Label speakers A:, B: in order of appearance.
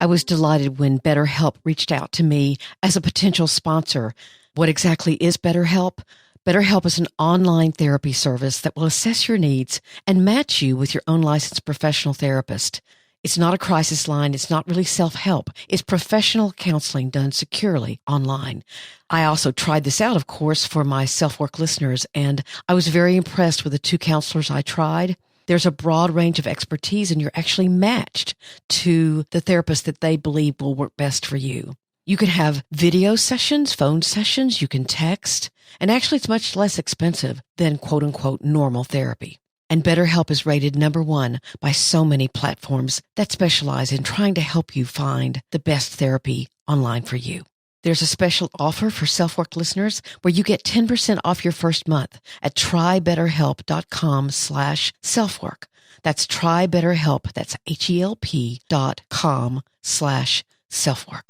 A: I was delighted when BetterHelp reached out to me as a potential sponsor. What exactly is BetterHelp? BetterHelp is an online therapy service that will assess your needs and match you with your own licensed professional therapist. It's not a crisis line. It's not really self-help. It's professional counseling done securely online. I also tried this out, of course, for my SelfWork listeners, and I was very impressed with the 2 counselors I tried. There's a broad range of expertise, and you're actually matched to the therapist that they believe will work best for you. You can have video sessions, phone sessions, you can text, and actually it's much less expensive than quote-unquote normal therapy. And BetterHelp is rated #1 by so many platforms that specialize in trying to help you find the best therapy online for you. There's a special offer for SelfWork listeners where you get 10% off your first month at trybetterhelp.com/selfwork. That's trybetterhelp. That's HELP.com/selfwork.